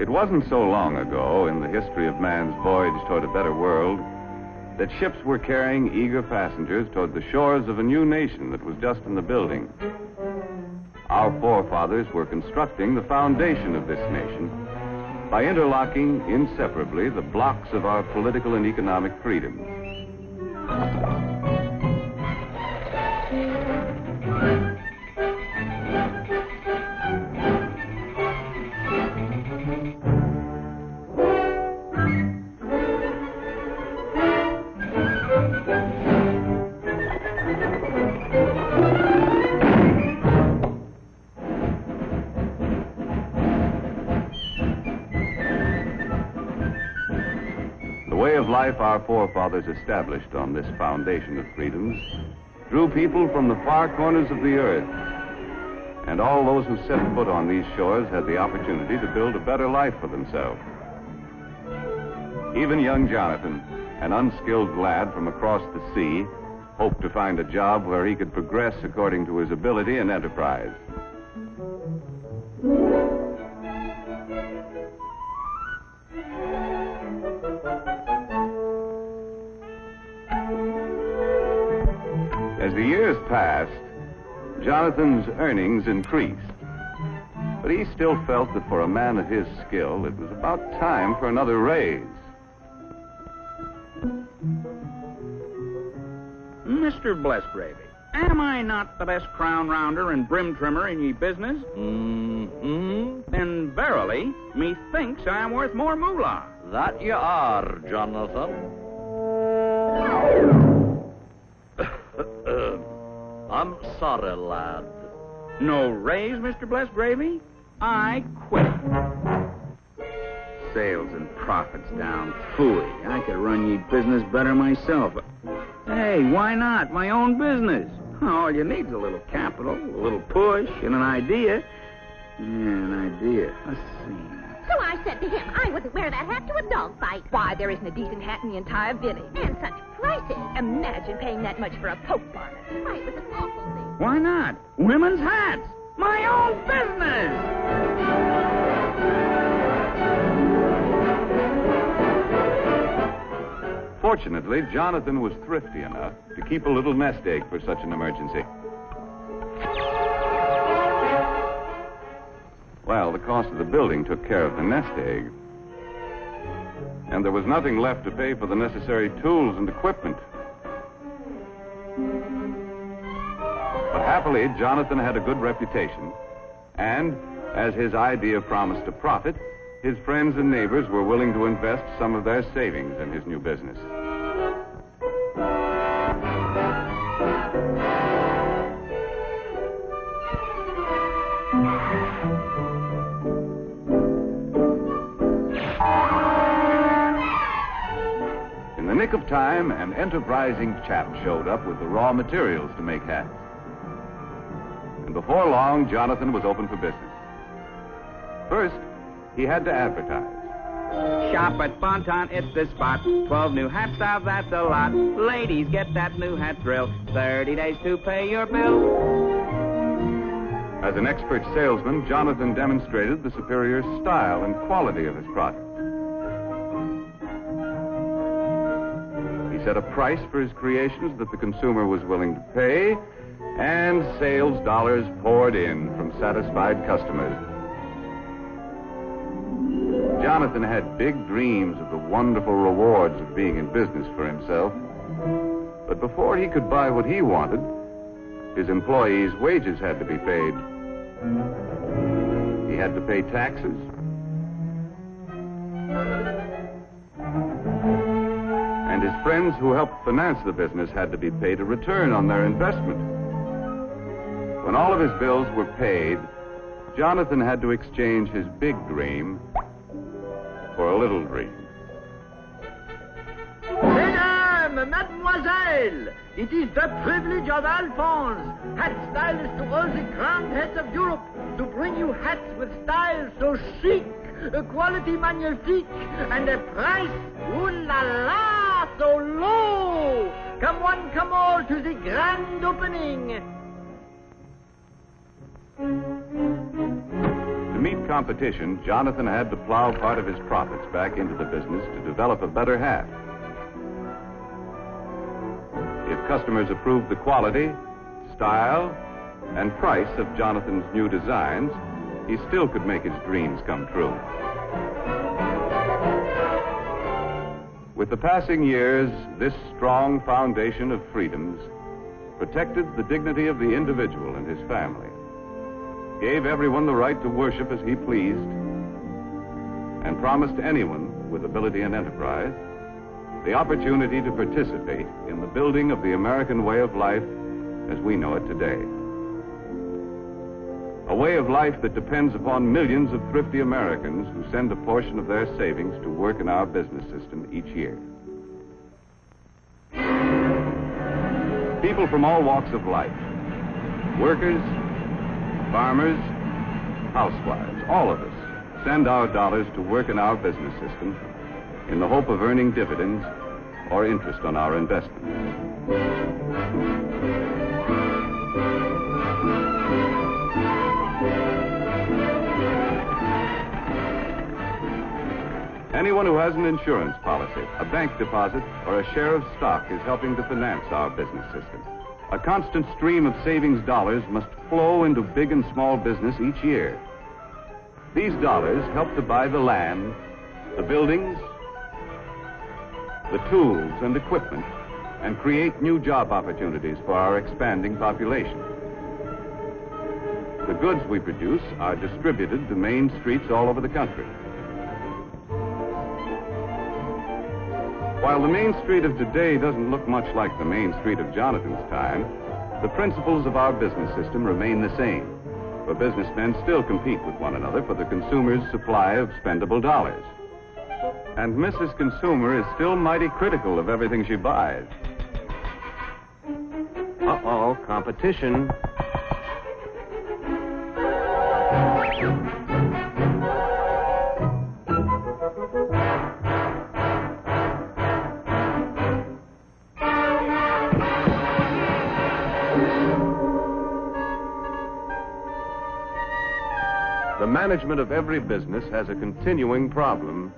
It wasn't so long ago in the history of man's voyage toward a better world that ships were carrying eager passengers toward the shores of a new nation that was just in the building. Our forefathers were constructing the foundation of this nation by interlocking inseparably the blocks of our political and economic freedoms. Life our forefathers established on this foundation of freedoms drew people from the far corners of the earth, and all those who set foot on these shores had the opportunity to build a better life for themselves. Even young Jonathan, an unskilled lad from across the sea, hoped to find a job where he could progress according to his ability and enterprise. As the years passed, Jonathan's earnings increased, but he still felt that for a man of his skill, it was about time for another raise. Mr. Blessgravy, am I not the best crown rounder and brim trimmer in ye business? Then verily, methinks I am worth more moolah. That you are, Jonathan. I'm sorry, lad. No raise, Mr. Blessgravy? I quit. Sales and profits down. Phooey. I could run ye business better myself. Hey, why not? My own business. All you need's a little capital, a little push, and an idea. Yeah, an idea. Let's see. So I said to him, I wouldn't wear that hat to a dog fight. Why, there isn't a decent hat in the entire village. And such prices. Imagine paying that much for a poke bonnet. Why, it was an awful thing. Why not? Women's hats. My own business. Fortunately, Jonathan was thrifty enough to keep a little nest egg for such an emergency. Well, the cost of the building took care of the nest egg. And there was nothing left to pay for the necessary tools and equipment. But happily, Jonathan had a good reputation, and as his idea promised a profit, his friends and neighbors were willing to invest some of their savings in his new business. In the nick of time, an enterprising chap showed up with the raw materials to make hats. And before long, Jonathan was open for business. First, he had to advertise. Shop at Bonton, it's the spot. 12 new hat styles, that's a lot. Ladies, get that new hat thrill. 30 days to pay your bill. As an expert salesman, Jonathan demonstrated the superior style and quality of his product. He set a price for his creations that the consumer was willing to pay, and sales dollars poured in from satisfied customers. Jonathan had big dreams of the wonderful rewards of being in business for himself. But before he could buy what he wanted, his employees' wages had to be paid. He had to pay taxes. And his friends who helped finance the business had to be paid a return on their investment. When all of his bills were paid, Jonathan had to exchange his big dream for a little dream. Mesdames, mademoiselles, it is the privilege of Alphonse, hat stylist to all the grand heads of Europe, to bring you hats with styles so chic, a quality magnifique, and a price, ooh la la, so low. Come one, come all to the grand opening. To meet competition, Jonathan had to plow part of his profits back into the business to develop a better hat. If customers approved the quality, style, and price of Jonathan's new designs, he still could make his dreams come true. With the passing years, this strong foundation of freedoms protected the dignity of the individual and his family, gave everyone the right to worship as he pleased, and promised anyone with ability and enterprise the opportunity to participate in the building of the American way of life as we know it today. A way of life that depends upon millions of thrifty Americans who send a portion of their savings to work in our business system each year. People from all walks of life, workers, farmers, housewives, all of us send our dollars to work in our business system in the hope of earning dividends or interest on our investments. Anyone who has an insurance policy, a bank deposit, or a share of stock is helping to finance our business system. A constant stream of savings dollars must flow into big and small business each year. These dollars help to buy the land, the buildings, the tools and equipment, and create new job opportunities for our expanding population. The goods we produce are distributed to main streets all over the country. While the Main Street of today doesn't look much like the Main Street of Jonathan's time, the principles of our business system remain the same. For businessmen still compete with one another for the consumer's supply of spendable dollars. And Mrs. Consumer is still mighty critical of everything she buys. Uh-oh, competition. The management of every business has a continuing problem: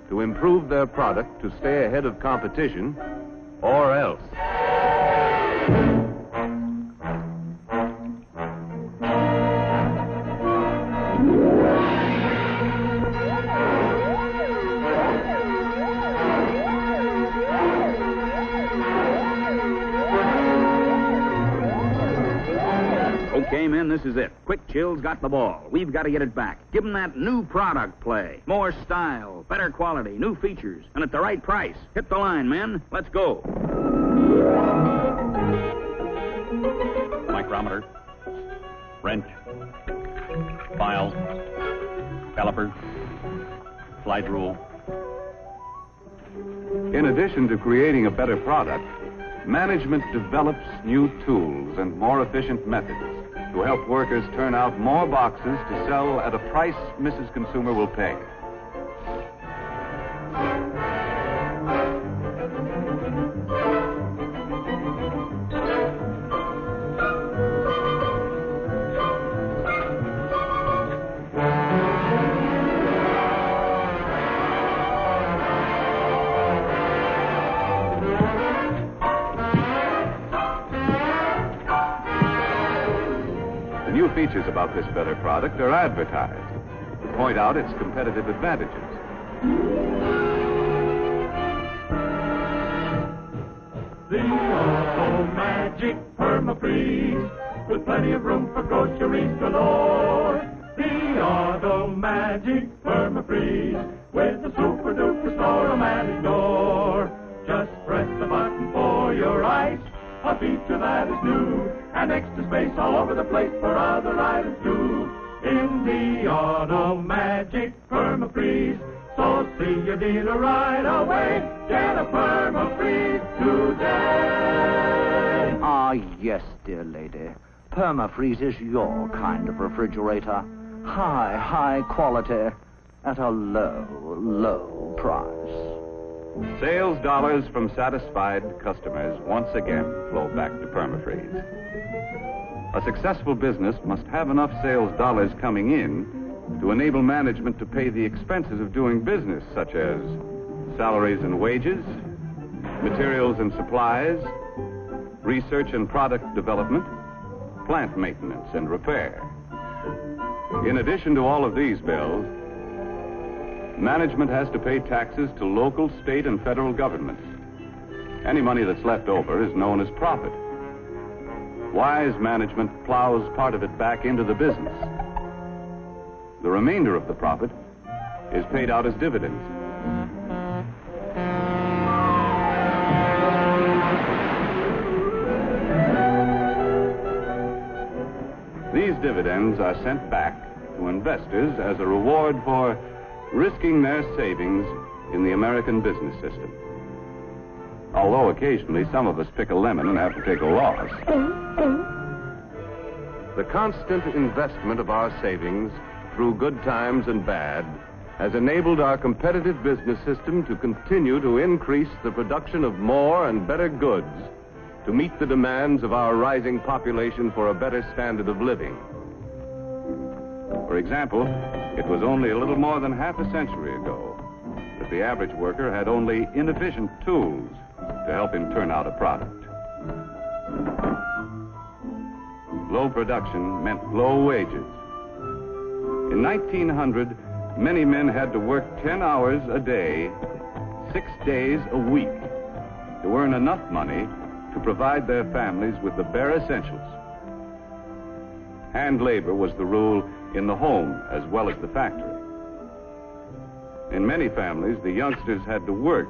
to improve their product to stay ahead of competition, or else. Okay, men, this is it. Quick Chill's got the ball. We've got to get it back. Give them that new product play. More style, better quality, new features, and at the right price. Hit the line, men. Let's go. Micrometer, wrench, file, caliper, slide rule. In addition to creating a better product, management develops new tools and more efficient methods to help workers turn out more boxes to sell at a price Mrs. Consumer will pay. New features about this better product are advertised to point out its competitive advantages. The Auto Magic Permafreeze, with plenty of room for groceries galore. The Auto Magic Permafreeze, with the super duper store-o-matic door. Just press the button for your ice, a feature that is new, and extra space all over the place for other items too. In the Auto Magic Permafreeze, so see your dealer right away. Get a Permafreeze today. Ah, yes, dear lady. Permafreeze is your kind of refrigerator. High quality at a low price. Sales dollars from satisfied customers once again flow back to Permafreeze. A successful business must have enough sales dollars coming in to enable management to pay the expenses of doing business, such as salaries and wages, materials and supplies, research and product development, plant maintenance and repair. In addition to all of these bills, management has to pay taxes to local, state, and federal governments. Any money that's left over is known as profit. Wise management plows part of it back into the business. The remainder of the profit is paid out as dividends. These dividends are sent back to investors as a reward for risking their savings in the American business system. Although occasionally some of us pick a lemon and have to take a loss. The constant investment of our savings through good times and bad has enabled our competitive business system to continue to increase the production of more and better goods to meet the demands of our rising population for a better standard of living. For example, it was only a little more than half a century ago that the average worker had only inefficient tools to help him turn out a product. Low production meant low wages. In 1900, many men had to work 10 hours a day, 6 days a week, to earn enough money to provide their families with the bare essentials. Hand labor was the rule in the home as well as the factory. In many families, the youngsters had to work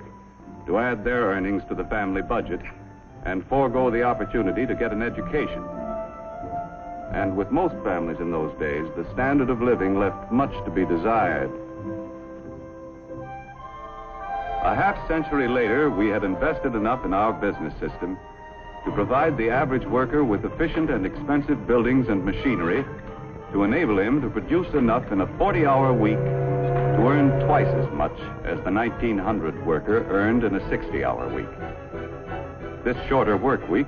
to add their earnings to the family budget and forego the opportunity to get an education. And with most families in those days, the standard of living left much to be desired. A half-century later, we had invested enough in our business system to provide the average worker with efficient and expensive buildings and machinery to enable him to produce enough in a 40-hour week to earn twice as much as the 1900 worker earned in a 60-hour week. This shorter work week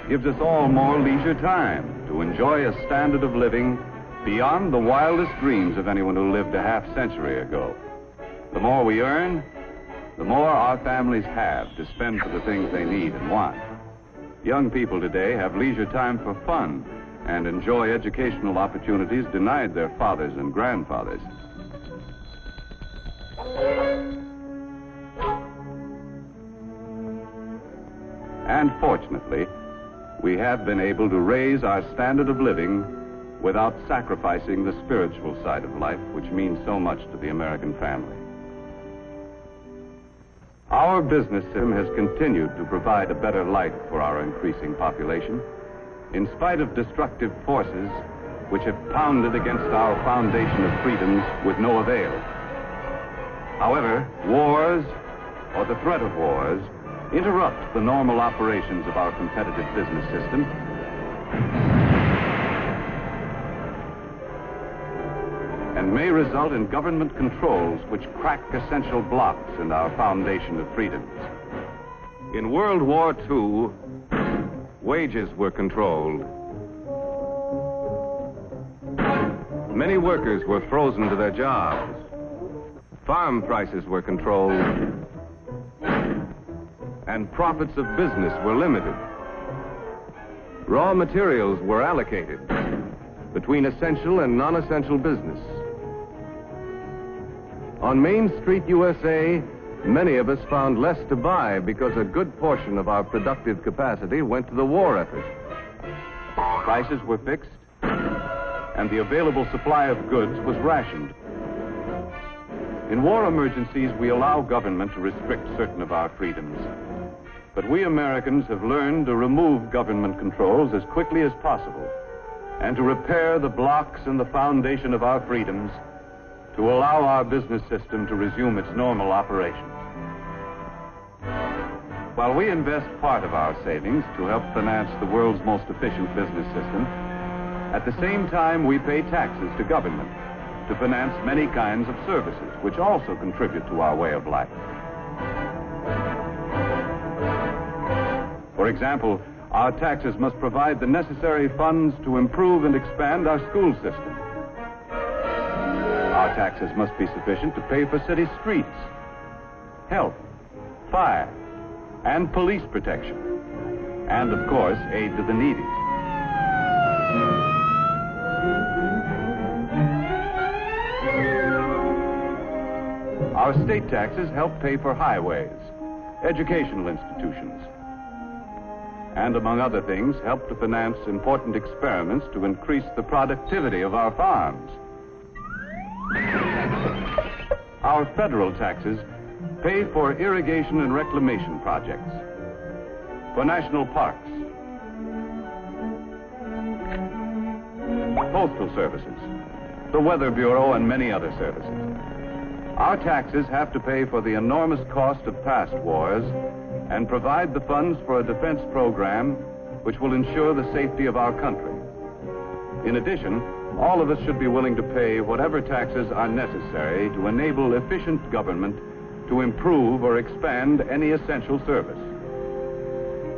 gives us all more leisure time to enjoy a standard of living beyond the wildest dreams of anyone who lived a half-century ago. The more we earn, the more our families have to spend for the things they need and want. Young people today have leisure time for fun and enjoy educational opportunities denied their fathers and grandfathers. And fortunately, we have been able to raise our standard of living without sacrificing the spiritual side of life, which means so much to the American family. Our business system has continued to provide a better life for our increasing population, in spite of destructive forces which have pounded against our foundation of freedoms with no avail. However, wars, or the threat of wars, interrupt the normal operations of our competitive business system and may result in government controls which crack essential blocks in our foundation of freedoms. In World War II, wages were controlled. Many workers were frozen to their jobs. Farm prices were controlled. And profits of business were limited. Raw materials were allocated between essential and non-essential business. On Main Street, USA, many of us found less to buy because a good portion of our productive capacity went to the war effort. Prices were fixed, and the available supply of goods was rationed. In war emergencies, we allow government to restrict certain of our freedoms. But we Americans have learned to remove government controls as quickly as possible and to repair the blocks in the foundation of our freedoms to allow our business system to resume its normal operations. While we invest part of our savings to help finance the world's most efficient business system, at the same time we pay taxes to government to finance many kinds of services which also contribute to our way of life. For example, our taxes must provide the necessary funds to improve and expand our school system. Our taxes must be sufficient to pay for city streets, health, fire, and police protection, and, of course, aid to the needy. Our state taxes help pay for highways, educational institutions, and, among other things, help to finance important experiments to increase the productivity of our farms. Our federal taxes pay for irrigation and reclamation projects, for national parks, postal services, the Weather Bureau, and many other services. Our taxes have to pay for the enormous cost of past wars and provide the funds for a defense program which will ensure the safety of our country. In addition, all of us should be willing to pay whatever taxes are necessary to enable efficient government to improve or expand any essential service.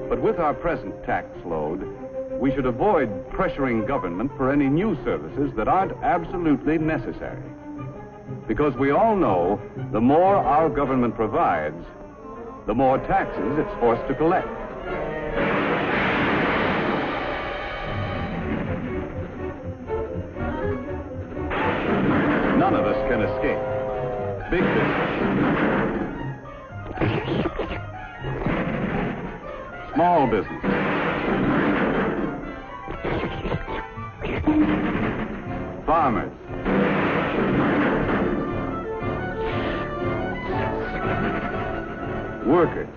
But with our present tax load, we should avoid pressuring government for any new services that aren't absolutely necessary. Because we all know the more our government provides, the more taxes it's forced to collect. None of us can escape. Big business, small business, farmers, workers,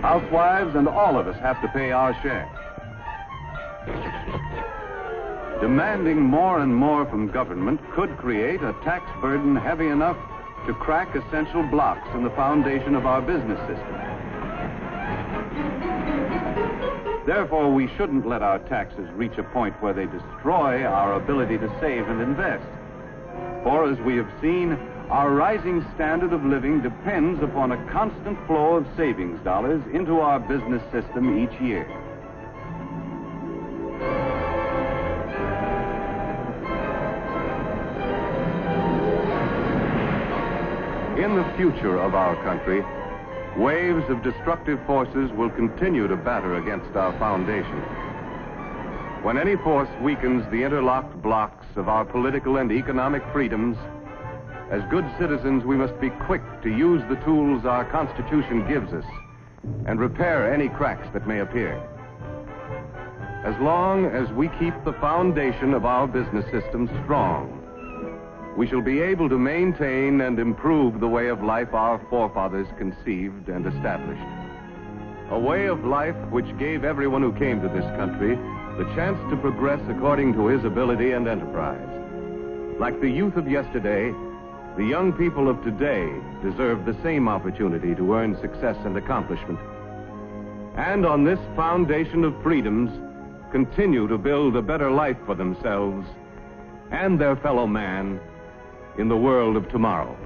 housewives, and all of us have to pay our share. Demanding more and more from government could create a tax burden heavy enough to crack essential blocks in the foundation of our business system. Therefore, we shouldn't let our taxes reach a point where they destroy our ability to save and invest. For, as we have seen, our rising standard of living depends upon a constant flow of savings dollars into our business system each year. In the future of our country, waves of destructive forces will continue to batter against our foundation. When any force weakens the interlocked blocks of our political and economic freedoms, as good citizens, we must be quick to use the tools our Constitution gives us and repair any cracks that may appear. As long as we keep the foundation of our business system strong, we shall be able to maintain and improve the way of life our forefathers conceived and established. A way of life which gave everyone who came to this country the chance to progress according to his ability and enterprise. Like the youth of yesterday, the young people of today deserve the same opportunity to earn success and accomplishment. And on this foundation of freedoms, continue to build a better life for themselves and their fellow man in the world of tomorrow.